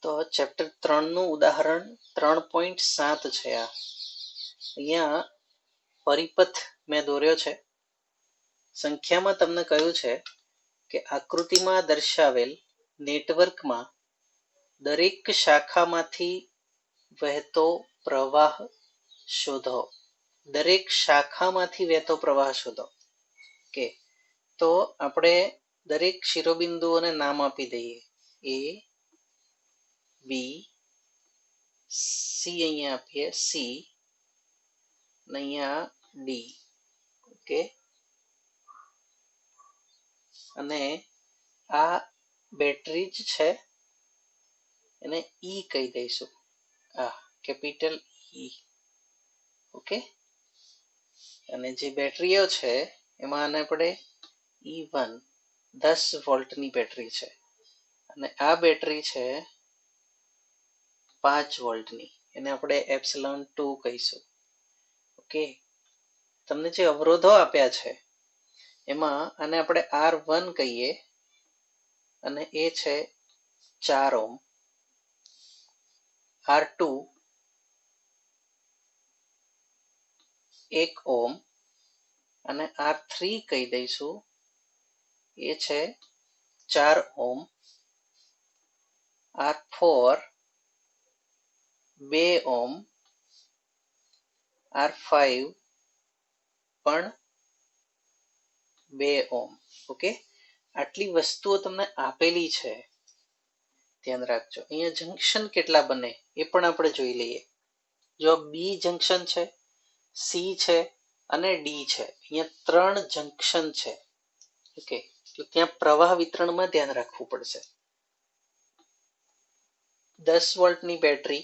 તો ચેપ્ટર 3 નું ઉદાહરણ 3.7 છે. આ અહીંયા પરિપથ મેં દોર્યો છે. સંખ્યામાં તમને કહ્યું છે કે આકૃતિમાં દર્શાવેલ નેટવર્કમાં દરેક શાખામાંથી વહેતો પ્રવાહ શોધો. દરેક શાખામાંથી વહેતો પ્રવાહ શોધો. કે તો આપણે દરેક શિરોબિંદુઓને નામ આપી દઈએ. એ બી સી અહીંયા આપીએ, સી અને અહીંયા ડી. ઓકે, અને આ બેટરી જ છે, એને ઈ કહી દઈશું. આ કેપિટલ ઈ. ઓકે, અને જે બેટરીઓ છે એમાં આને આપણે E1 10 વોલ્ટની બેટરી છે, અને આ બેટરી છે 5 વોલ્ટની, એને આપણે એપ્સિલોન 2 કહીશું. ઓકે, તમને જે અવરોધો આપ્યા છે એમાં આને આપણે R1 કહીએ, અને એ છે 4 ઓહ્મ. R2 1 ઓહ્મ, અને R3 કહી દઈશું, એ છે 4 ઓહ્મ. R4 2 ઓહ્મ, R5 પણ 2 ઓહ્મ. ઓકે, આટલી વસ્તુઓ તમને આપેલી છે, ધ્યાન રાખજો. અહીંયા જંક્શન કેટલા બને એ પણ આપણે જોઈ લઈએ. જો બી જંક્શન છે, સી છે અને ડી છે, અહીંયા 3 જંક્શન છે. ઓકે, તો ત્યાં પ્રવાહ વિતરણમાં ધ્યાન રાખવું પડશે. 10 વોલ્ટની બેટરી,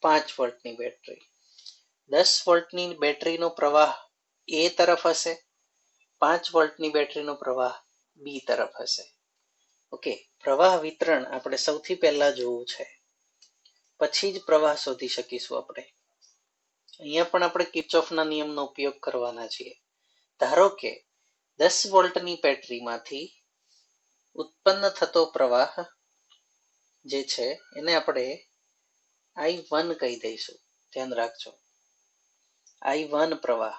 5 વોલ્ટની બેટરી. 10 વોલ્ટની બેટરીનો પ્રવાહ એ તરફ હશે, 5 વોલ્ટની બેટરીનો પ્રવાહ બી તરફ હશે. ઓકે, પ્રવાહ વિતરણ આપણે સૌથી પહેલા જોવું છે, પછી જ પ્રવાહ શોધી શકીશું આપણે. અહીંયા પણ આપણે કિર્ચોફના નિયમનો ઉપયોગ કરવાના છીએ. ધારો કે 10 વોલ્ટની બેટરીમાંથી ઉત્પન્ન થતો પ્રવાહ જે છે એને આપણે I1 કહી દઈશું. ધ્યાન રાખજો, I1 પ્રવાહ.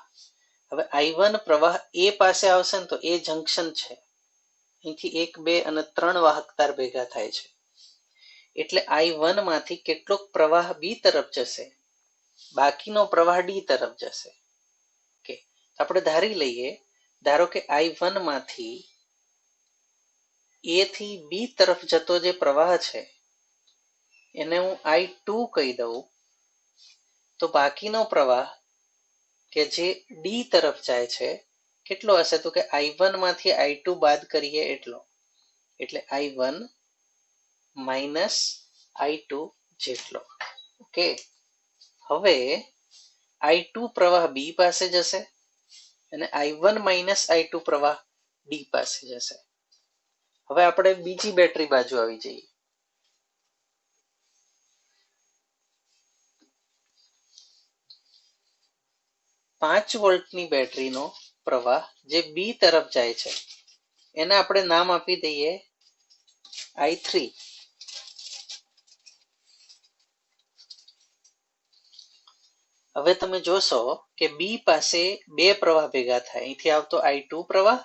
હવે I1 પ્રવાહ એ પાસે આવશે ને તો એ જંક્શન છે, અહીંથી 1 2 અને 3 વાહક તાર ભેગા થાય છે, એટલે I1 માંથી કેટલોક પ્રવાહ બી તરફ જશે, બાકીનો પ્રવાહ ડી તરફ જશે. ઓકે, આપણે ધારી લઈએ, ધારો કે I1 માંથી એ થી બી તરફ જતો જે પ્રવાહ છે એને હું I2 કહી દઉં, તો બાકીનો પ્રવાહ કે જે ડી તરફ જાય છે કેટલો હશે? તો કે I1 માંથી I2 બાદ કરીએ એટલો, એટલે I1 માઇનસ I2 જેટલો. ઓકે, હવે I2 પ્રવાહ બી પાસે જશે અને I1 માઇનસ I2 પ્રવાહ ડી પાસે જશે. હવે આપણે બીજી બેટરી બાજુ આવી જઈએ. પાંચ વોલ્ટની બેટરીનો પ્રવાહ જે બી તરફ જાય છે એને આપણે નામ આપી દઈએ I3. હવે તમે જોશો કે બી પાસે બે પ્રવાહ ભેગા થાય, અહીંથી આવતો I2 પ્રવાહ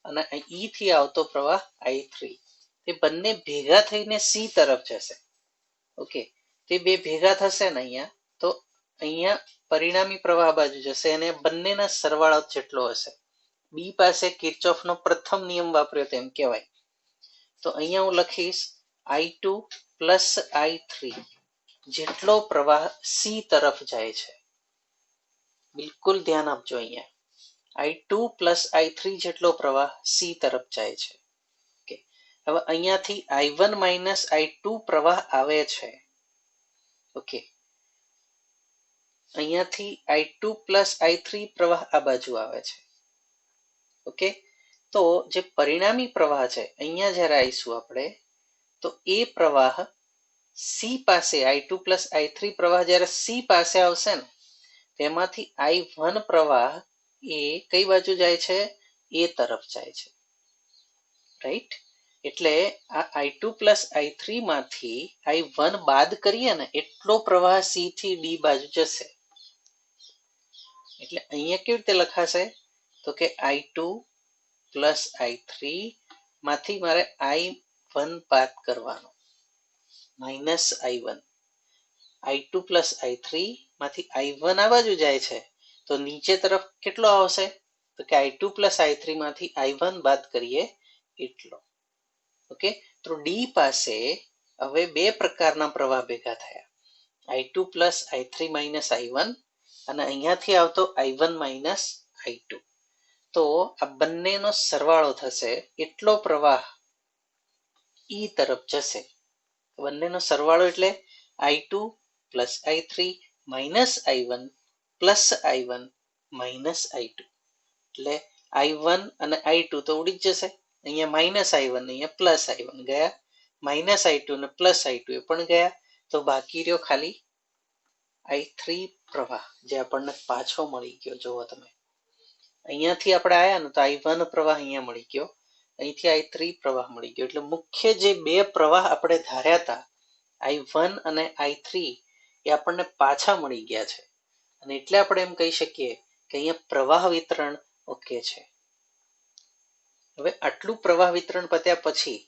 અને ઈ થી આવતો પ્રવાહ I3. તે બંને ભેગા થઈને સી તરફ જશે. ઓકે, તે બે ભેગા થશે ને અહીંયા, તો અહીંયા પરિણામી પ્રવાહ બાજુ જશે અને બંનેના સરવાળો જેટલો હશે. બી પાસે કિર્ચોફનો પ્રથમ નિયમ વાપર્યો તેમ કહેવાય. તો અહીંયા હું લખીશ I2 પ્લસ I3 જેટલો પ્રવાહ સી તરફ જાય છે. બિલકુલ ધ્યાન આપજો, અહીંયા I2 પ્લસ I3 જેટલો પ્રવાહ સી તરફ જાય છે. ઓકે, હવે અહીંયાથી I1 માઇનસ I2 પ્રવાહ આવે છે. ઓકે, અહીંયાથી I2 પ્લસ I3 પ્રવાહ આ બાજુ આવે છે. ઓકે, તો જે પરિણામી પ્રવાહ છે અહીંયા જ્યારે આવીશું આપણે, તો એ પ્રવાહ સી પાસે I2 પ્લસ I3 પ્રવાહ જ્યારે સી પાસે આવશે ને તેમાંથી I1 પ્રવાહ એ કઈ બાજુ જાય છે? એ તરફ જાય છે. રાઈટ, એટલે આ I2 પ્લસ I3 માંથી I1 બાદ કરીએ ને એટલો પ્રવાહ C થી D બાજુ જશે. એટલે અહીંયા કેવી રીતે લખાશે તો કે I2 પ્લસ I3 માંથી મારે I1 બાદ કરવાનો minus I1. I2 plus I3 માંથી I1 આ બાજુ જાય છે તો નીચે તરફ કેટલો આવશે તો કે I2 પ્લસ I3 માંથી I1 બાદ કરીએ એટલો. ઓકે, તો ડી પાસે હવે બે પ્રકારના પ્રવાહ ભેગા થયા, I2 plus I3 minus I1 અને અહીંયાથી આવતો I1 માઇનસ I2. તો આ બંનેનો સરવાળો થશે એટલો પ્રવાહ ઈ તરફ જશે. બંનેનો સરવાળો એટલે I2 plus I3 minus I1 plus I1 minus I2. એટલે I1 અને I2 તો ઉડી જ જશે, અહીંયા માઇનસ I1 અહીંયા પ્લસ I1 ગયા, માઇનસ I2 અને પ્લસ I2 એ પણ ગયા. તો બાકી રહ્યો ખાલી I3 પ્રવાહ જે આપણને પાછો મળી ગયો. જુઓ તમે અહીંયાથી આપણે આયા ને તો I1 પ્રવાહ અહીંયા મળી ગયો, અહીંથી I3 પ્રવાહ મળી ગયો. એટલે મુખ્ય જે બે પ્રવાહ આપણે ધાર્યા હતા I1 અને I3 એ આપણને પાછા મળી ગયા છે અને એટલે આપણે એમ કહી શકીએ કે અહીંયા પ્રવાહ વિતરણ ઓકે છે. હવે આટલું પ્રવાહ વિતરણ પત્યા પછી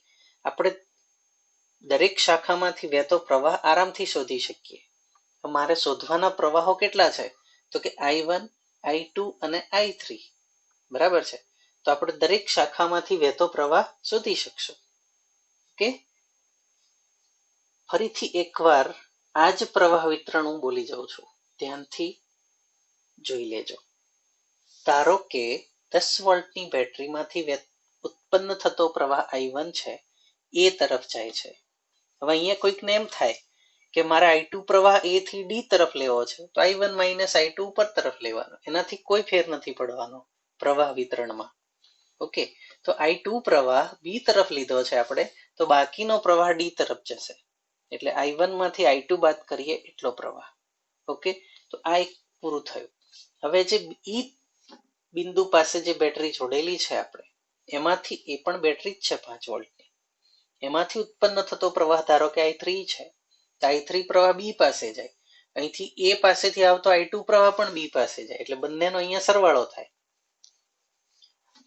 આપણે દરેક શાખામાંથી વહેતો પ્રવાહ આરામથી શોધી શકીએ. મારે શોધવાના પ્રવાહો કેટલા છે તો કે I1 I2 અને I3 બરાબર છે. તો આપણે દરેક શાખામાંથી વહેતો પ્રવાહ શોધી શકશું. ઓકે, ફરીથી એકવાર આ જ પ્રવાહ વિતરણ હું બોલી જાઉં છું, ધ્યાનથી જોઈ લેજો. ધારો કે 10 વોલ્ટની બેટરીમાંથી ઉત્પન્ન થતો પ્રવાહ I1 છે એ તરફ જાય છે. હવે અહીંયા કોઈકને એમ થાય કે મારે I2 પ્રવાહ A થી D તરફ લેવો છે તો I1 માઇનસ I2 ઉપર તરફ લેવાનો, એનાથી કોઈ ફેર નથી પડવાનો પ્રવાહ વિતરણમાં. ઓકે, તો I2 પ્રવાહ B તરફ લીધો છે આપણે તો બાકીનો પ્રવાહ D તરફ જશે. એટલે I1 માંથી I2 બાદ કરીએ એટલો પ્રવાહ. ઓકે, તો આ એક પૂરું થયું. હવે જે ઈ બિંદુ પાસે જે બેટરી જોડેલી છે આપણે એમાંથી, એ પણ બેટરી જ છે 5 વોલ્ટની, એમાંથી ઉત્પન્ન થતો પ્રવાહ ધારો કે I3 છે તો I3 પ્રવાહ B પાસે જાય, અહીંથી A પાસેથી આવતો I2 પ્રવાહ પણ B પાસે જાય. એટલે બંનેનો અહીંયા સરવાળો થાય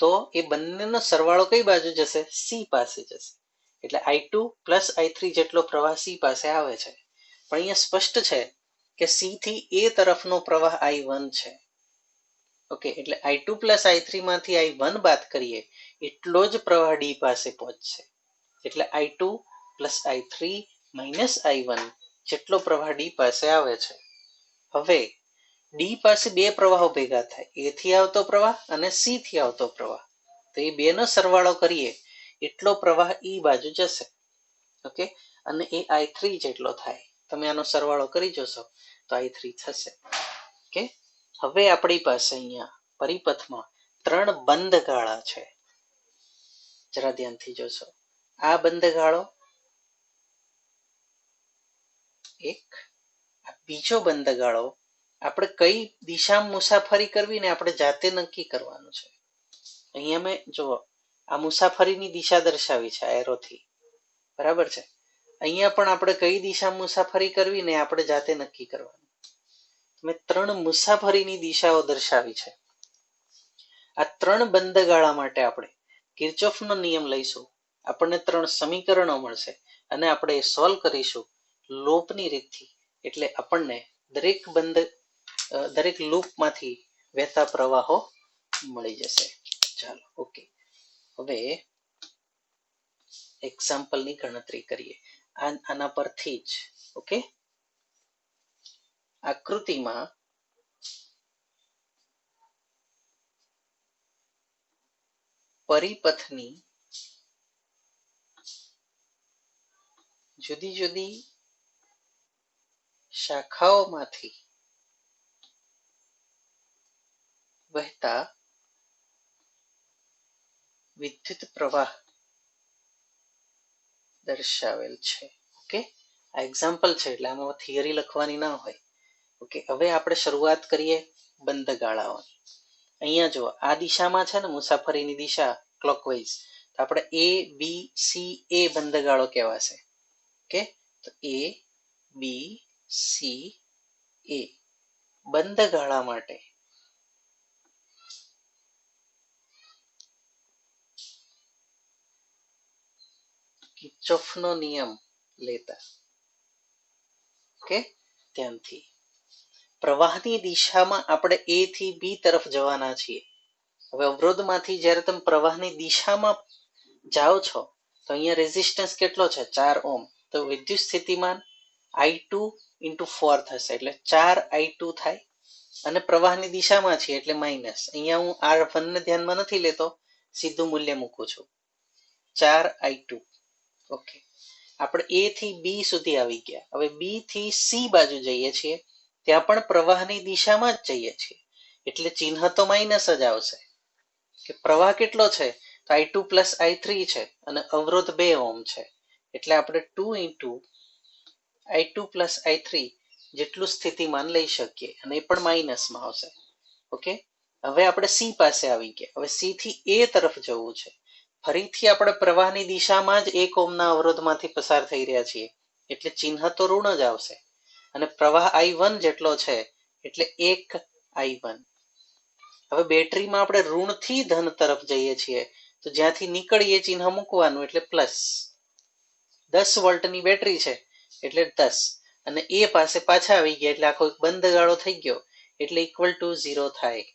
તો એ બંનેનો સરવાળો કઈ બાજુ જશે C પાસે જશે. એટલે I2 પ્લસ I3 જેટલો પ્રવાહ C પાસે આવે છે. પણ અહીંયા સ્પષ્ટ છે કે C થી A તરફનો પ્રવાહ I1 છે. ઓકે, એટલે I2 પ્લસ I3 માંથી I1 બાદ કરીએ એટલો જ પ્રવાહ D પાસે પહોંચશે. એટલે I2 plus I3 minus I1 જેટલો પ્રવાહ D પાસે આવે છે. હવે D પાસે બે પ્રવાહો ભેગા થાય, A થી આવતો પ્રવાહ અને C થી આવતો પ્રવાહ. તો એ બેનો સરવાળો કરીએ એટલો પ્રવાહ E બાજુ જશે. ઓકે, અને એ I3 જેટલો થાય. તમે આનો સરવાળો કરી જોશો તો I3 થશે. ઓકે, હવે આપણી પાસે અહીંયા પરિપથમાં 3 બંધ ગાળા છે. જરા ધ્યાનથી જોશો, આ બંધ ગાળો એક, આ બીજો બંધ ગાળો. આપણે કઈ દિશામાં મુસાફરી કરવી ને આપણે જાતે નક્કી કરવાનું છે. અહીંયા મેં જુઓ આ મુસાફરીની દિશા દર્શાવી છે એરોથી, બરાબર છે. અહીંયા પણ આપણે કઈ દિશામાં મુસાફરી કરવી ને આપણે જાતે નક્કી કરવાનું. મેં 3 મુસાફરીની દિશાઓ દર્શાવી છે. આ 3 બંધ ગાળા માટે આપણે કિર્ચોફનો નિયમ લઈશું, આપણને 3 સમીકરણો મળશે અને આપણે એ સોલ્વ કરીશું લૂપની રીતથી. એટલે આપણને દરેક લૂપમાંથી વહેતા પ્રવાહો મળી જશે. ચાલો, ઓકે, હવે એક્ઝામ્પલની ગણતરી કરીએ આના પરથી જ. ઓકે, આકૃતિમાં પરિપથની જુદી જુદી શાખાઓમાંથી વહેતા વિદ્યુત પ્રવાહ દર્શાવેલ છે. ઓકે, આ એક્ઝામ્પલ છે એટલે આમાં થિયરી લખવાની ના હોય. ઓકે, હવે આપણે શરૂઆત કરીએ બંધ ગાળાઓની. અહીંયા જો આ દિશામાં છે ને મુસાફરીની દિશા ક્લોકવાઇઝ, તો આપણે એ બી સી એ બંધગાળો કહેવાશે. ઓકે, તો એ બી સી એ બંધગાળા માટે કિર્ચોફનો નિયમ લેતા. ઓકે, ધ્યાનથી પ્રવાહની દિશામાં આપણે એ થી બી તરફ જવાના છીએ. હવે અવરોધમાંથી જ્યારે તમે પ્રવાહની દિશામાં જાઓ છો તો અહીંયા રેઝિસ્ટન્સ કેટલો છે 4 ઓહ્મ. તો વિદ્યુત સ્થિતિમાન I2 × 4 થશે એટલે 4I2 થાય અને પ્રવાહની દિશામાં છે એટલે માઇનસ. અહીંયા હું R1 ને ધ્યાનમાં નથી લેતો, સીધું મૂલ્ય મૂકું છું 4I2. ઓકે, આપણે એ થી બી સુધી આવી ગયા. હવે બી થી સી બાજુ જઈએ છીએ, ત્યાં પણ પ્રવાહની દિશામાં જ જઈએ છીએ એટલે ચિહ્ન તો માઇનસ જ આવશે. કે પ્રવાહ કેટલો છે તો I2 + I3 છે અને અવરોધ 2 ઓહ્મ છે એટલે આપણે 2 × I2 + I3 જેટલું સ્થિતિમાન લઈ શકીએ અને એ પણ માઇનસમાં આવશે. ઓકે, હવે આપણે સી પાસે આવી ગયા. હવે સી થી એ તરફ જવું છે. ફરીથી આપણે પ્રવાહની દિશામાં જ 1 ઓહ્મના અવરોધમાંથી પસાર થઈ રહ્યા છીએ એટલે ચિહ્ન તો ઋણ જ આવશે અને પ્રવાહ I1 જેટલો છે એટલે 1I1. હવે બેટરીમાં આપણે ઋણથી ધન તરફ જઈએ છીએ તો જ્યાંથી નીકળીએ ચિહ્ન મૂકવાનું એટલે પ્લસ. 10 વોલ્ટની બેટરી છે એટલે 10 અને એ પાસે પાછા આવી ગયા એટલે આખો બંધગાળો થઈ ગયો એટલે =0 થાય.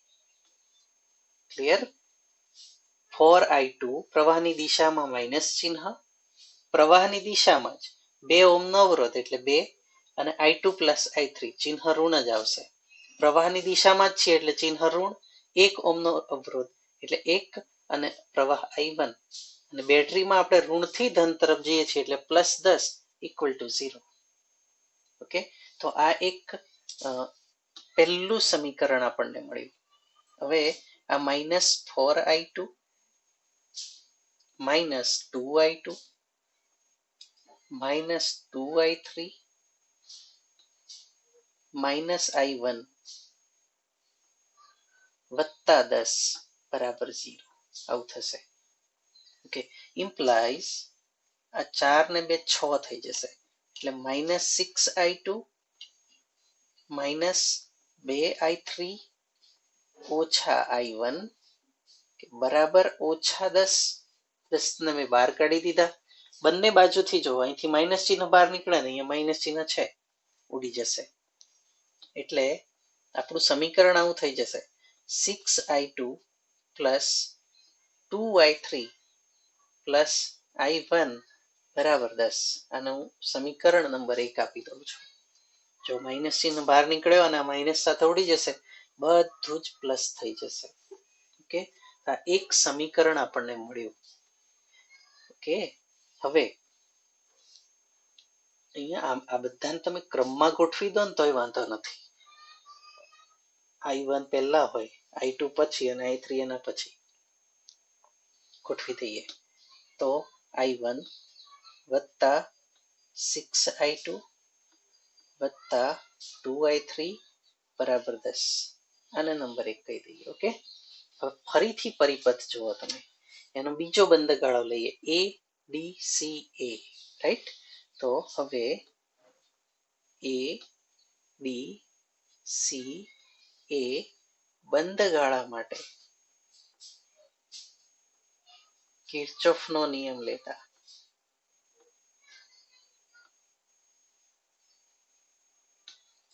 ક્લિયર? 4I2 પ્રવાહની દિશામાં માઇનસ ચિહ્ન, પ્રવાહની દિશામાં જ 2 ઓહ્મનો અવરોધ એટલે 2 અને I2 + I3 ચિહ્ન ઋણ જ આવશે. પ્રવાહની દિશામાં જ છે એટલે ચિહ્ન ઋણ, 1 ઓહ્મનો અવરોધ એટલે 1 અને પ્રવાહ I1 અને બેટરીમાં આપણે ઋણથી ધન તરફ જઈએ છીએ એટલે +10 = 0. ઓકે, તો આ એક પહેલું સમીકરણ આપણને મળ્યું. હવે આ -4I2 -2I2 -2I3 -I1 +10 = 0 આવું થશે. ઓકે, ઇમ્પ્લાઇઝ આ 4 ને 2 6 થઈ જશે એટલે -6I2 -2I3 -I1 બરાબર -10. 10 ને મેં બહાર કાઢી દીધા. બંને બાજુથી જો અહીંથી માઇનસ ચિહ્ન બહાર નીકળે ને અહીંયા માઇનસ ચિહ્ન છે ઉડી જશે એટલે આપણું સમીકરણ આવું થઈ જશે 6I2 + 2I3 + I1 = 10. આને હું સમીકરણ નંબર 1 આપી દઉં છું. જો માઇનસ ચિહ્ન બહાર નીકળ્યો અને આ માઇનસ સાથે ઉડી જશે, બધું જ પ્લસ થઈ જશે. ઓકે, આ એક સમીકરણ આપણને મળ્યું. ઓકે, હવે અહીંયા આ બધાને તમે ક્રમમાં ગોઠવી દો ને તોય વાંધો નથી. I1 પહેલા હોય, I2 પછી અને I3 એના પછી ગોઠવી દઈએ તો I1 + 6I2 + 2I3 = 10. આને નંબર 1 કહી દઈએ. ઓકે, હવે ફરીથી પરિપથ જુઓ તમે, એનો બીજો બંધગાળો લઈએ ABCA, રાઈટ? તો હવે ABCA બંધગાળા માટે કિર્ચોફનો નિયમ લેતા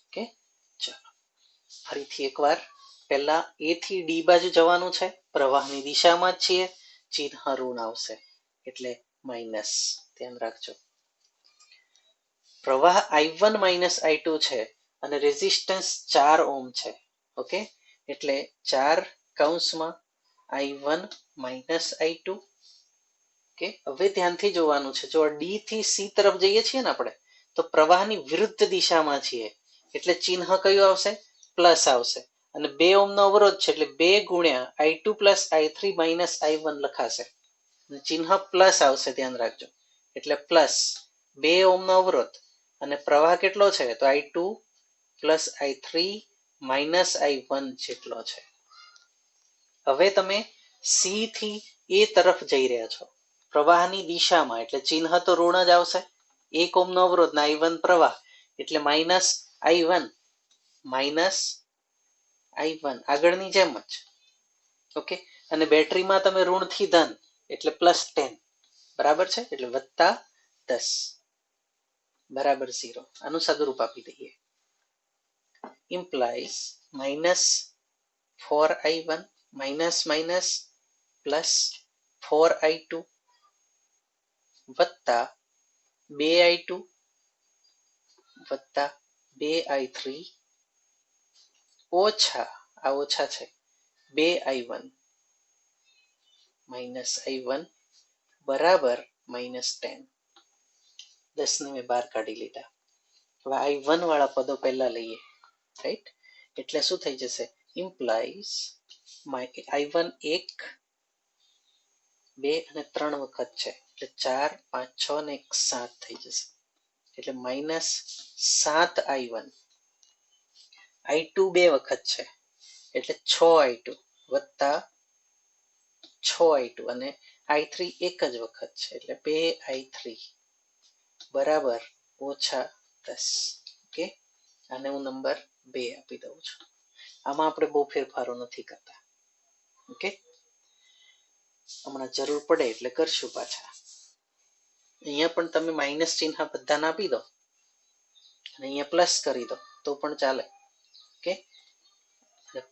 ઓકે, ચાલો ફરીથી એકવાર પહેલા A થી D બાજુ જવાનું છે, પ્રવાહની દિશામાં જ છીએ, ચિહ્ન ઋણ આવશે એટલે માઇનસ. ધ્યાન રાખજો. પ્રવાહ I1 - I2 છે અને રેઝિસ્ટન્સ 4 ઓહ્મ છે. ઓકે, એટલે 4 કૌંસમાં I1 - I2. ઓકે, હવે ધ્યાનથી જોવાનું છે. જો D થી C તરફ જઈએ છીએ ને આપણે તો પ્રવાહની વિરુદ્ધ દિશામાં છીએ એટલે ચિહ્ન કયું આવશે? પ્લસ આવશે અને 2 ઓહ્મનો અવરોધ છે એટલે 2 × I2 + I3 - I1 લખાશે. ચિહ્ન પ્લસ આવશે, ધ્યાન રાખજો. એટલે +2 ઓહ્મનો અવરોધ અને પ્રવાહ કેટલો છે તો I2 + I3 - I1 જેટલો છે. હવે તમે C થી A તરફ જઈ રહ્યા છો પ્રવાહની દિશામાં એટલે ચિહ્ન તો ઋણ જ આવશે. 1 ઓહ્મનો અવરોધ ના I1 પ્રવાહ એટલે -I1 આગળની જેમ જ. ઓકે, અને બેટરીમાં તમે ઋણથી ધન એટલે +10 બરાબર છે, એટલે +10 બરાબર 0. આનું સાદુરૂપ આપી દઈએ. implies -4I1 +4I2 વત્તા 2I2 વત્તા 2I3 ઓછા આ ઓછા છે 2I1 -I1 બરાબર -10. 10 ને મેં બહાર કાઢી લીધા. હવે I1 વાળા પદો પહેલા લઈએ, રાઈટ? એટલે શું થઈ જશે? implies I1 1 2 અને 3 વખત છે એટલે 4 5 6 ને 1 7 થઈ જશે, એટલે -7I1. I2 2 વખત છે એટલે 6I2 વત્તા 6I2 અને I3 એક જ વખત છે એટલે 2I3 બરાબર -10. ઓકે, આને હું નંબર 2 આપી દઉં છું. આમાં આપણે બહુ ફેરફારો નથી કરતા. ઓકે, હમણાં જરૂર પડે એટલે કરશું પાછા. અહીંયા પણ તમે માઇનસ ચિહ્ન બધાને આપી દો અને અહીંયા પ્લસ કરી દો તો પણ ચાલે. ઓકે,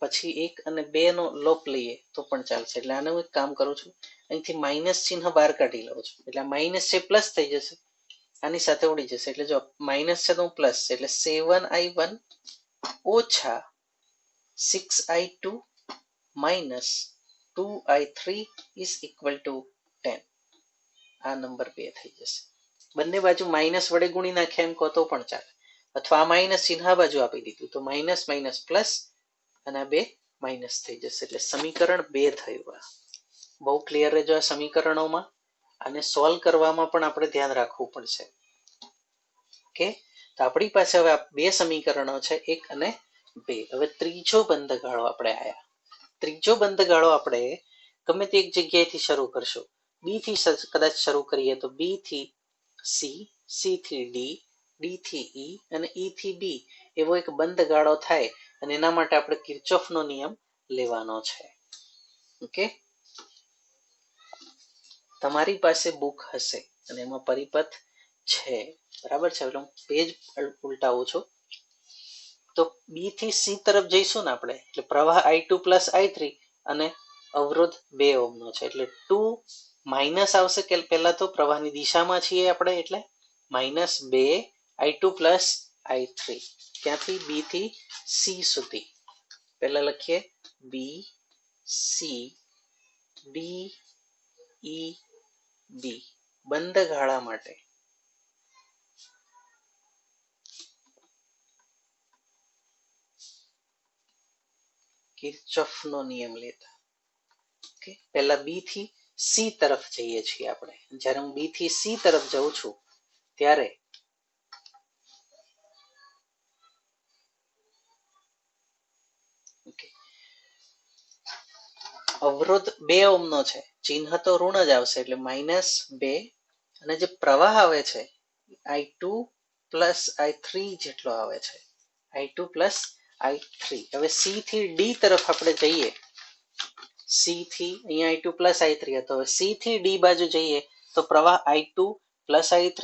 પછી 1 અને 2 નો લોપ લઈએ તો પણ ચાલશે. એટલે આને હું એક કામ કરું છું, અહીંથી માઇનસ ચિહ્ન બહાર કાઢી લઉં છું એટલે માઇનસ છે પ્લસ થઈ જશે, આની સાથે ઉડી જશે. એટલે જો માઇનસ છે તો હું પ્લસ, એટલે 7I1 ઓછા 6I2 minus 2I3 is equal to 10. આ નંબર 2 થઈ જશે. બંને બાજુ માઇનસ વડે ગુણી નાખે એમ કહો તો પણ ચાલે, અથવા આ માઇનસ ચિહ્ન આ બાજુ આપી દીધું તો માઇનસ માઇનસ પ્લસ અને આ 2 માઇનસ થઈ જશે. એટલે સમીકરણ 2 થયું. બહુ ક્લિયર રહેજો આ સમીકરણોમાં, અને સોલ્વ કરવામાં પણ આપણે ધ્યાન રાખવું પડશે. ઓકે, તો આપણી પાસે હવે આ 2 સમીકરણો છે, 1 અને 2. હવે ત્રીજો બંધગાળો આપણે આયા. ત્રીજો બંધગાળો આપણે ગમે તે એક જગ્યાએથી શરૂ કરશું. બી થી કદાચ શરૂ કરીએ તો બી થી સી, સી થી ડી, ડી થી ઈ અને ઈ થી બી એવો એક બંધગાળો થાય, અને એના માટે આપણે કિર્ચોફનો નિયમ લેવાનો છે. ઓકે, તમારી પાસે બુક હશે અને એમાં પરિપથ છે, બરાબર છે. એટલે હું પેજ ઉલટાવું છું. તો બી થી સી તરફ જઈશું ને આપણે, એટલે પ્રવાહ I2 I3 અને અવરોધ 2 ઓહ્મનો છે એટલે 2 માઇનસ આવશે કે પહેલા તો પ્રવાહની દિશામાં છીએ આપણે, એટલે -2I2 I3. ત્યાંથી બી થી સી સુધી પહેલા લખીએ બી સી ડી ઈ બી બંધગાળા માટે કિર્ચોફનો નિયમ લેતા. ઓકે, પહેલા બી થી સી તરફ જઈએ છીએ આપણે. જ્યારે હું બી થી સી તરફ જઉં છું ત્યારે અવરોધ 2 ઓહ્મનો છે, ચિહ્ન તો ઋણ જ આવશે એટલે -2, અને જે પ્રવાહ આવે છે I2 I3 જેટલો આવે છે, I2 I3. હવે સી થી ડી તરફ આપણે જઈએ, સી થી અહીંયા I2 I3 હતો, હવે સી થી ડી બાજુ જઈએ તો પ્રવાહ I2 I3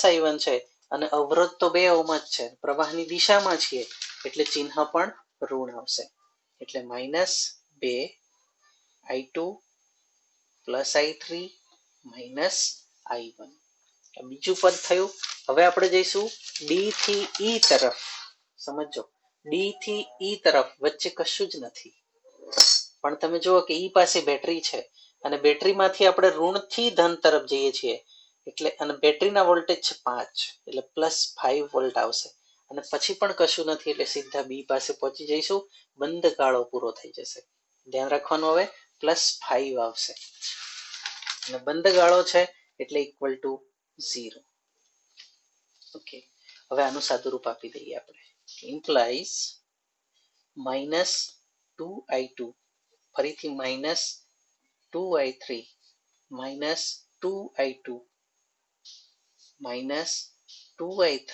I1 છે, અને અવરોધ તો 2 ઓહ્મ જ છે, પ્રવાહની દિશામાં છીએ એટલે ચિહ્ન પણ ઋણ આવશે. એટલે -2 I2 I3 I1. બીજું પદ થયું. હવે આપણે જઈશું ડી થી ઈ તરફ. સમજો, ડી થી ઈ તરફ વચ્ચે કશું જ નથી, પણ તમે જુઓ કે ઈ પાસે બેટરી છે અને બેટરીમાંથી આપણે ઋણથી ધન તરફ જઈએ છીએ, એટલે અને બેટરીના વોલ્ટેજ છે 5 એટલે +5 વોલ્ટ આવશે, અને પછી પણ કશું નથી એટલે સીધા બી પાસે પહોંચી જઈશું, બંધગાળો પૂરો થઈ જશે. ધ્યાન રાખવાનું, હવે +5 આવશે અને બંધગાળો છે એટલે ઇક્વલ ટુ 0. ઓકે, હવે આનું સાદુરૂપ આપી દઈએ આપણે. ઇમ્પ્લાઇઝ -2I2 ફરીથી -2I3 2i2 minus 2i3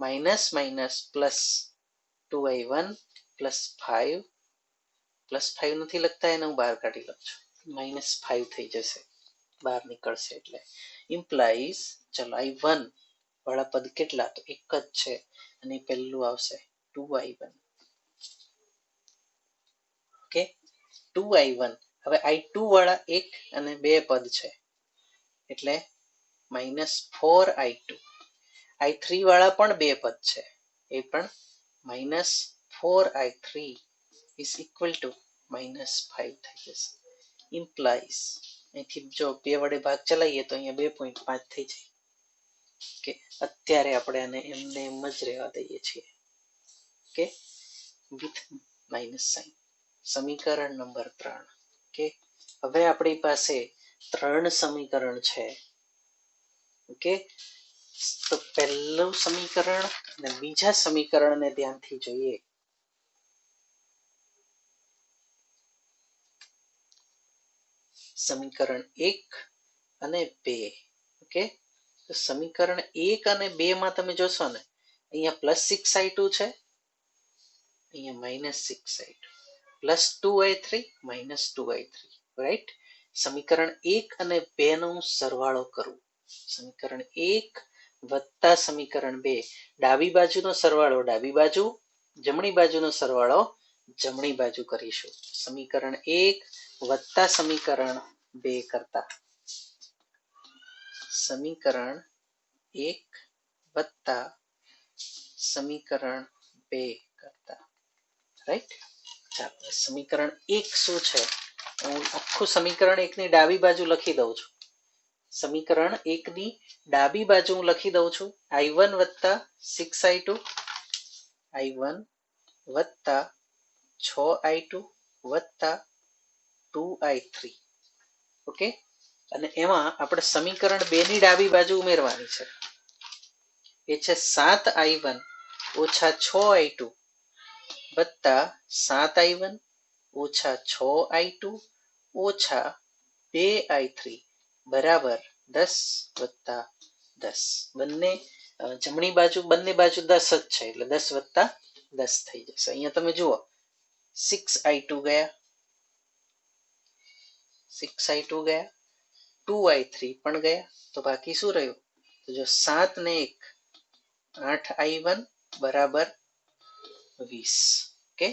minus minus plus 2i1 plus 5 plus 5 નથી લખતા એને હું બહાર કાઢી લઉં છું -5 થઈ જશે બહાર નીકળશે એટલે ઇમ્પ્લાઈઝ ચલો i1 વાળા પદ કેટલા તો એક જ છે અને પહેલું આવશે 2i1 ઓકે 2i1 હવે i2 વાળા એક અને બે પદ છે એટલે -4i2 i3 વાળા પણ બે પદ છે એ પણ -4i3 is equal to -5 થઈ જશે ઇમ્પ્લાઈઝ અહીંથી જો બે વડે ભાગ ચલાવીએ તો અહીંયા 2.5 થઈ જાય કે અત્યારે આપણે આને એમને એમ જ રહેવા દઈએ છીએ ઓકે વિથ માઇનસ સાઇન સમીકરણ નંબર 3 ઓકે હવે આપણી પાસે 3 સમીકરણ છે ઓકે તો પહેલું સમીકરણ અને બીજા સમીકરણને ધ્યાનથી જોઈએ સમીકરણ 1 અને 2 ઓકે તો સમીકરણ 1 અને 2 માં તમે જોશો ને અહીંયા +6i2 છે અહીંયા -6i2 +2i3 -2i3 રાઈટ સમીકરણ 1 અને 2 નો સરવાળો કરું સમીકરણ 1 વત્તા સમીકરણ 2 ડાબી બાજુનો સરવાળો ડાબી બાજુ જમણી બાજુનો સરવાળો જમણી બાજુ કરીશું સમીકરણ 1 વત્તા સમીકરણ 2 કરતા સમીકરણ 1 વત્તા સમીકરણ 2 કરતા રાઈટ ચાલો સમીકરણ 1 શું છે હું આખું સમીકરણ 1 ની ડાબી બાજુ લખી દઉં છું સમીકરણ 1 ની ડાબી બાજુ હું લખી દઉં છું i1 વત્તા 6i2 i1 વત્તા 6i2 વત્તા 2i3 ઓકે અને એમાં આપણે સમીકરણ 2 ની ડાબી બાજુ ઉમેરવાની છે એ છે 7i1 ઓછા 6i2 વત્તા 7i1 ઓછા 6i2 ઓછા 2i3 બરાબર 10 વત્તા 10 બંને જમણી બાજુ બંને બાજુ 10 જ છે એટલે 10 વત્તા 10 થઈ જશે અહીંયા તમે જુઓ 6i2 ગયા 6i2 ગયા 2i3 પણ ગયા તો બાકી શું રહ્યું તો જો 7 ને 1 8i1 બરાબર 20 ઓકે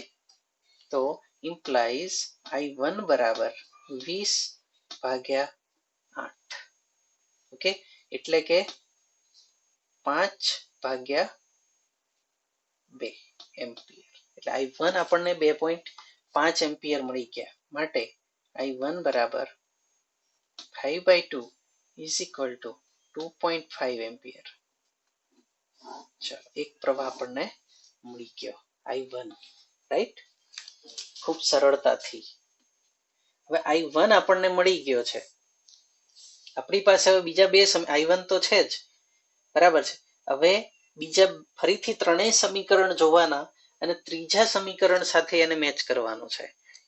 તો ઇમ્પ્લાઈઝ i1 બરાબર 20 ભાગ્યા 8 ઓકે એટલે કે 5 ભાગ્યા 2 એમ્પિયર એટલે i1 આપણને 2.5 એમ્પિયર મળી ગયા માટે i1 બરાબર 5/2 is equal to 2.5 એમ્પિયર ચાલો એક પ્રવાહ આપણને મળી ગયો i1 રાઈટ ખૂબ સરળતાથી હવે i1 આપણને મળી ગયો છે આપણી પાસે હવે બીજા બે i1 તો છે જ બરાબર છે હવે બીજા ફરીથી ત્રણેય સમીકરણ જોવાના અને ત્રીજા સમીકરણ સાથે એને મેચ કરવાનું છે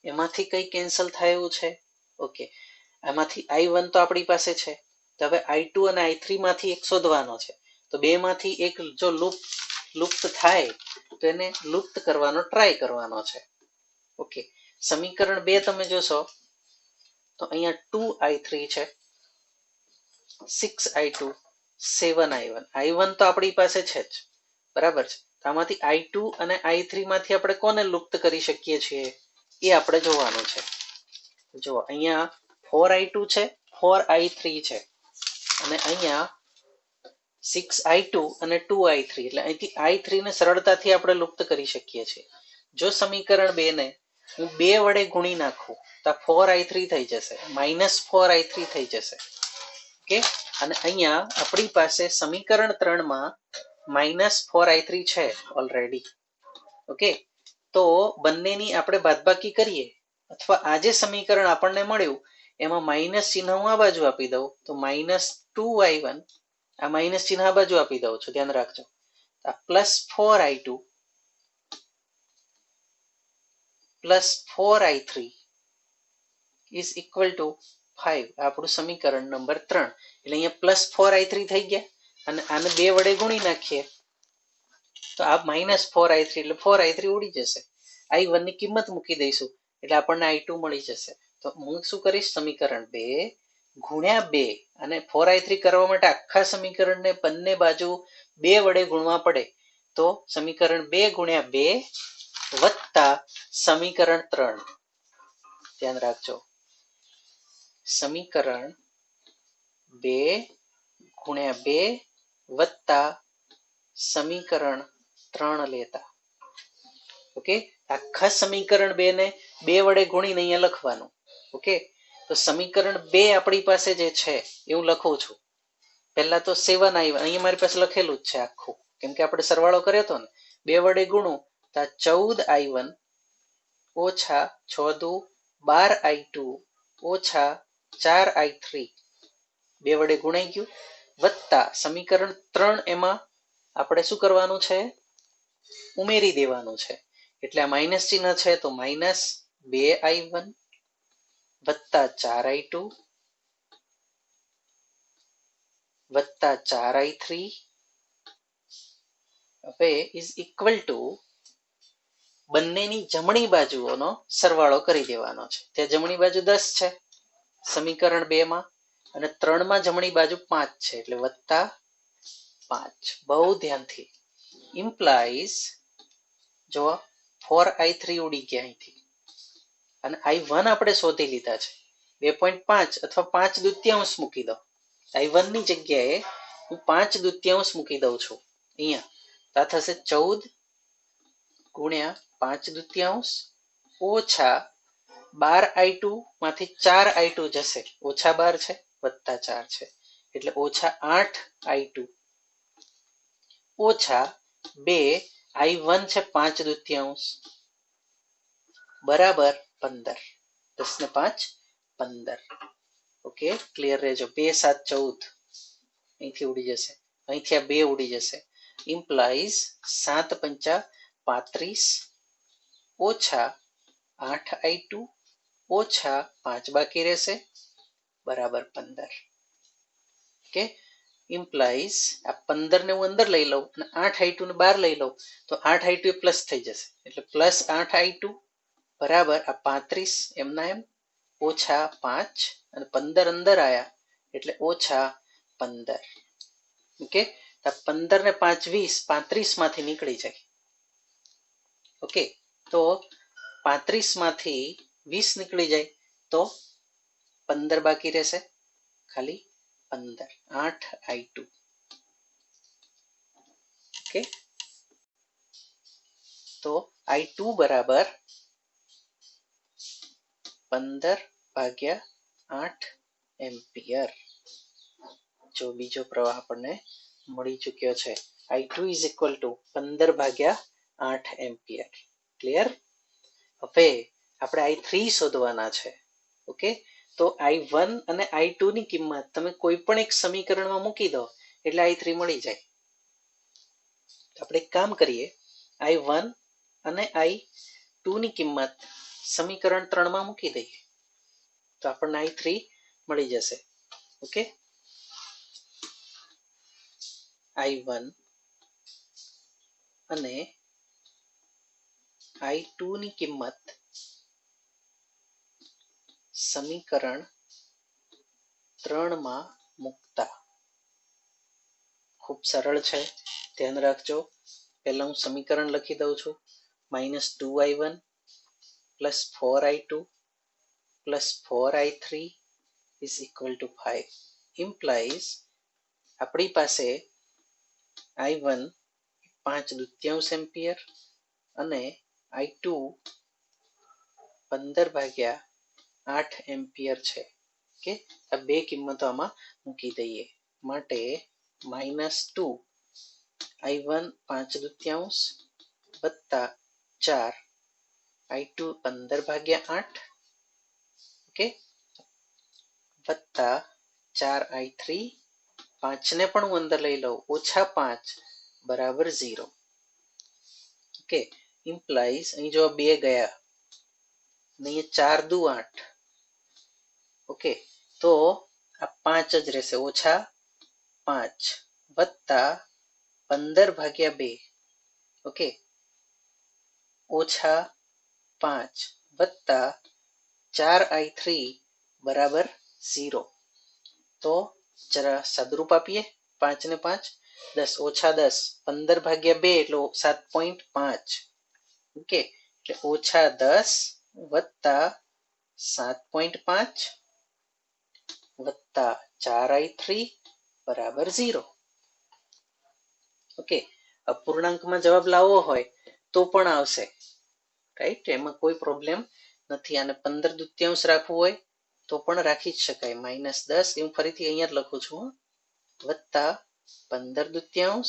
એમાંથી કઈ કેન્સલ થાય એવું છે ઓકે આમાંથી i1 તો આપણી પાસે છે તો હવે i2 અને i3 માંથી એક શોધવાનો છે તો બે માંથી એક જો લુપ્ત થાય તો એને લુપ્ત કરવાનો ટ્રાય કરવાનો છે ઓકે સમીકરણ 2 તમે જોશો તો અહીંયા 2i3 છે 6i2 7i1 i1 તો આપણી પાસે છે જ બરાબર છે તો આમાંથી i2 અને i3 માંથી આપણે કોને લુપ્ત કરી શકીએ છીએ એ આપણે જોવાનું છે જો અહીંયા 4i2 છે 4i3 છે અને અહીંયા 6i2 અને 2i3 એટલે અહીંથી i3 ને સરળતાથી આપણે લુપ્ત કરી શકીએ છીએ જો સમીકરણ 2 ને હું 2 વડે ગુણી નાખું તો 4i3 થઈ જશે -4i3 થઈ જશે ઓકે અને અહીંયા આપણી પાસે સમીકરણ 3 માં -4i3 છે ઓલરેડી ઓકે તો બંનેની આપણે બાદબાકી કરીએ અથવા આ જે સમીકરણ આપણને મળ્યું એમાં માઇનસ ચિહ્ન હું આ બાજુ આપી દઉં તો -2i1 આ માઇનસ ચિહ્ન આ બાજુ આપી દઉં છું ધ્યાન રાખજો આ +4i2 +4i3 is equal to 5 આપણું સમીકરણ નંબર 3 એટલે અહીંયા પ્લસ 4i3 થઈ ગયા અને આને 2 વડે ગુણી નાખીએ તો આ -4i3 એટલે 4i3 ઉડી જશે i1 ની કિંમત મૂકી દઈશું એટલે આપણને i2 મળી જશે તો હું શું કરીશ સમીકરણ 2 ગુણ્યા 2 અને 4i3 કરવા માટે આખા સમીકરણને બંને બાજુ 2 વડે ગુણવા પડે તો સમીકરણ 2 ગુણ્યા 2 વત્તા સમીકરણ 3 ધ્યાન રાખજો સમીકરણ 2 ગુણ્યા 2 વત્તા સમીકરણ 3 લેતા ઓકે આખા સમીકરણ 2 ને 2 વડે ગુણીને અહીંયા લખવાનું ઓકે તો સમીકરણ 2 આપણી પાસે જે છે એ હું લખું છું પહેલા તો 7 આવ્યા અહીંયા મારી પાસે લખેલું જ છે આખું કેમ કે આપણે સરવાળો કર્યો હતો ને 2 વડે ગુણું તો 14i1 ઓછા 6 દુ 12i2 ઓછા 4i3 2 વડે ગુણાઈ ગયું વત્તા સમીકરણ 3 એમાં આપણે શું કરવાનું છે ઉમેરી દેવાનું છે એટલે આ માઇનસ ચિહ્ન છે તો -2i1 વત્તા 4i2 વત્તા 4i3 હવે ઇઝ ઇક્વલ ટુ બંનેની જમણી બાજુઓનો સરવાળો કરી દેવાનો છે ત્યાં જમણી બાજુ 10 છે સમીકરણ 2 માં અને 3 માં જમણી બાજુ 5 છે એટલે વત્તા 5 બહુ ધ્યાનથી ઇમ્પ્લાઇઝ જો 4i3 ઉડી ગયા અહીંથી અને i1 આપણે શોધી લીધા છે 2.5 અથવા 5 દૂત્યાંશ મૂકી દો i1 ની જગ્યાએ હું 5 દૂત્યાંશ મૂકી દઉં છું અહીંયા તો આ થશે 14 ગુણ્યા 5 દૂત્યાંશ ઓછા 12i2 માંથી 4i2 જશે ઓછા 12 છે વત્તા 4 છે એટલે ઓછા 8i2 ઓછા 2 i1 છે 5 દૂત્યાંશ બરાબર 15 10 ને 5 15 ઓકે ક્લિયર રહેજો 2 7 14 અહીંથી ઉડી જશે અહીંથી આ 2 ઉડી જશે ઇમ્પ્લાઇઝ 7 5 35 ઓછા 8i2 ઓછા 5 બાકી રહેશે બરાબર 15 ઓકે ઇમ્પ્લાઇઝ આ 15 ને હું અંદર લઈ લઉં અને 8i2 ને બહાર લઈ લઉં તો 8i2 એ પ્લસ થઈ જશે એટલે પ્લસ 8i2 બરાબર આ 35 એમના એમ ઓછા 5 અને 15 અંદર આયા એટલે ઓછા 15 ઓકે તો 15 ને 5 20 35 માંથી નીકળી જાય ઓકે તો 35 માંથી 20 નીકળી જાય તો 15 બાકી રહેશે ખાલી 15 8i2 ઓકે તો i2 બરાબર 15 ભાગ્યા 8 એમ્પિયર જો બીજો પ્રવાહ આપણને મળી ચૂક્યો છે i2 ઇઝ ઇક્વલ ટુ 15 ભાગ્યા 8 એમ્પિયર ક્લિયર હવે આપણે i3 શોધવાના છે ઓકે તો i1 અને i2 ની કિંમત તમે કોઈ પણ એક સમીકરણમાં મૂકી દો એટલે i3 મળી જાય આપણે એક કામ કરીએ i1 અને i2 ની કિંમત સમીકરણ 3 માં મૂકી દઈએ તો આપણને i3 મળી જશે ઓકે i1 અને i2 ની કિંમત સમીકરણ 3 માં મૂકતા ખૂબ સરળ છે ધ્યાન રાખજો પહેલા હું સમીકરણ લખી દઉં છું -2i1 + 4i2 + 4i3 is equal to 5 implies આપણી પાસે i1 5 દૂત્યાંશ એમ્પિયર અને i2 15 ભાગ્યા 8 એમ્પિયર છે ઓકે આ બે કિંમતો આમાં મૂકી દઈએ માટે -2 i1 5 દૂત્યાંશ વત્તા 4 i2 15 ભાગ્યા 8 ઓકે વત્તા 4i3 5 ને પણ હું અંદર લઈ લઉં ઓછા 5 બરાબર 0 ઓકે ઇમ્પ્લાઇઝ અહીં જો 2 ગયા અને 4 દુ 8 ઓકે તો આ 5 જ રહેશે, ઓછા 5 વત્તા 15/2, ઓકે, ઓછા 5 વત્તા 4i3 બરાબર 0. તો જરા સાદુરૂપ આપીએ, 5 ને 5 10, ઓછા 10 15/2 એટલે 7.5, ઓકે, એટલે ઓછા 10 વત્તા 7.5 વત્તા 4i3 બરાબર 0. ઓકે, અપૂર્ણાંકમાં જવાબ લાવવો હોય તો પણ આવશે, રાઈટ, એમાં કોઈ પ્રોબ્લેમ નથી. અને 15/2 રાખવું હોય તો પણ રાખી જ શકાય, -10 હું ફરીથી અહીંયા જ લખું છું, વત્તા 15/2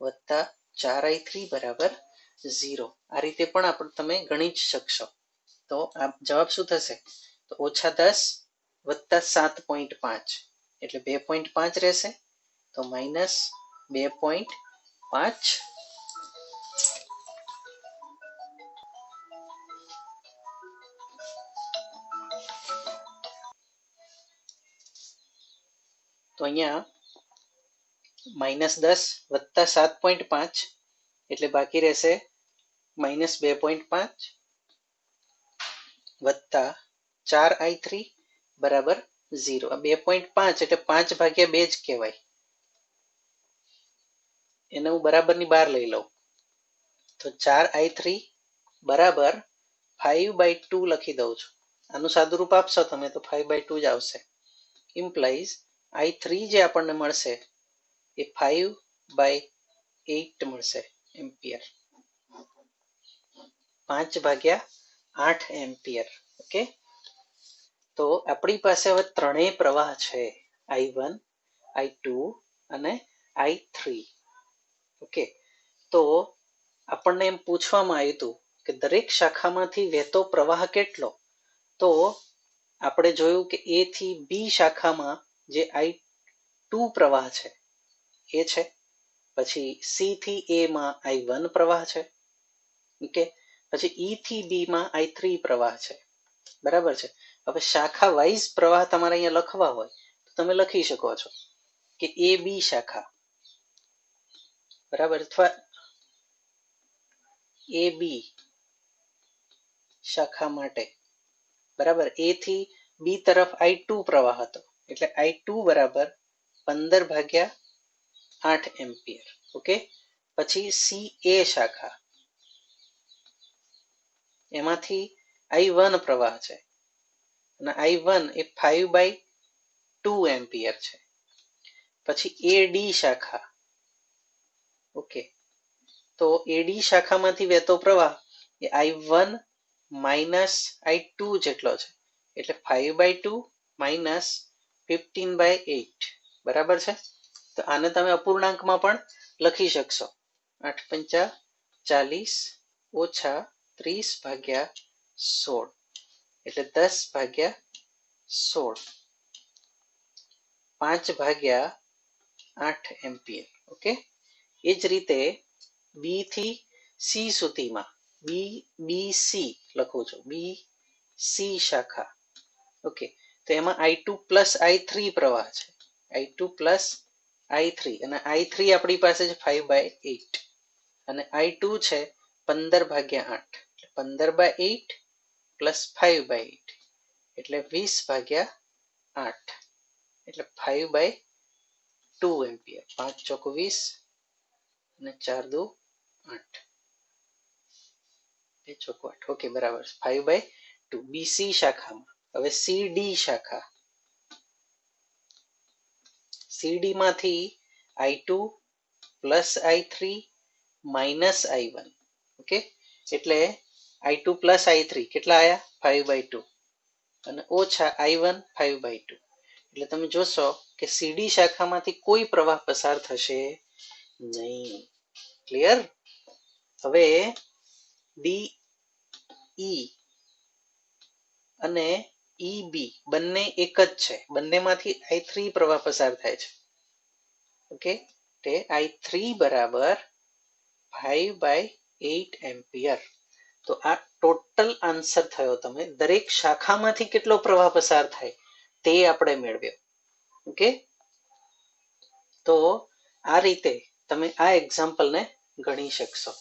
વત્તા 4i3 બરાબર 0. આ રીતે પણ તમે ગણી જ શકશો. તો આ જવાબ શું થશે? તો ઓછા 10 વત્તા 7.5 એટલે 2.5 રહેશે, તો -2.5. તો અહીંયા -10 વત્તા 7.5 એટલે બાકી રહેશે -2.5 વત્તા 4i3 બરાબર 0. 2.5 એટલે 5/2 જ કહેવાય, એને હું બરાબરની બહાર લઈ લઉં તો 4i3 બરાબર 5/2 લખી દઉં છું. આનું સાદુરૂપ આપશો તમે તો 5/2 જ આવશે. ઇમ્પ્લાઇઝ i3 જે આપણને મળશે એ 5/8 મળશે એમ્પિયર, 5/8 એમ્પિયર. ઓકે, તો આપણી પાસે હવે ત્રણેય પ્રવાહ છે, i1, i2 અને i3. ઓકે, તો આપણને એમ પૂછવામાં આવ્યું હતું કે દરેક શાખામાંથી વહેતો પ્રવાહ કેટલો? તો આપણે જોયું કે a થી b શાખામાં જે i2 પ્રવાહ છે એ છે, પછી c થી a માં i1 પ્રવાહ છે, ઓકે, પછી e થી b માં i3 પ્રવાહ છે, બરાબર છે. હવે શાખા વાઇઝ પ્રવાહ તમારે અહીંયા લખવા હોય તો તમે લખી શકો છો કે a b શાખા, બરાબર, અથવા a b શાખા માટે, બરાબર, a થી b તરફ i2 પ્રવાહ હતો એટલે i2 બરાબર 15/8 એમ્પિયર. ઓકે, પછી ca શાખા, એમાંથી i1 પ્રવાહ છે અને i1 એ 5/2 એમ્પિયર છે. પછી ad શાખા, ઓકે, તો ad શાખામાંથી વહેતો પ્રવાહ એ i1 i2 જેટલો છે એટલે 5/2 -15/8, બરાબર છે. તો આને તમે અપૂર્ણાંકમાં પણ લખી શકશો, 8×5 40 ઓછા 30/16 એટલે 10/16, 5/8 એમ્પિયર. ઓકે, એ જ રીતે b થી c સુધીમાં bc લખું છું, bc શાખા, ઓકે, તો એમાં i2 પ્લસ i3 પ્રવાહ છે, i2 પ્લસ i3, અને i3 આપણી પાસે છે 5/8 અને i2 છે 15/8, 15/8 પ્લસ 5/8 એટલે 20/8 એટલે 5/2 એમ્પિયર. 5 ચોક 20 અને 4 દુ 8, 2 ચોક 8, ઓકે, બરાબર, 5/2 bc શાખામાં. હવે cd શાખા, cd માંથી i2 plus i3 minus i1, okay, એટલે i2 પ્લસ i3 કેટલા આયા? 5/2 અને ઓછા i1 5/2 એટલે તમે જોશો કે cd શાખામાંથી કોઈ પ્રવાહ પસાર થશે નહીં. ક્લિયર? હવે de અને eb બંને એક જ છે, બંનેમાંથી i3 પ્રવાહ પસાર થાય છે, ઓકે, તે i3 બરાબર 5/8 એમ્પિયર. તો આ ટોટલ આન્સર થયો. તમે દરેક શાખામાંથી કેટલો પ્રવાહ પસાર થાય તે આપણે મેળવ્યો. ઓકે, તો આ રીતે તમે આ એક્ઝામ્પલને ગણી શકશો.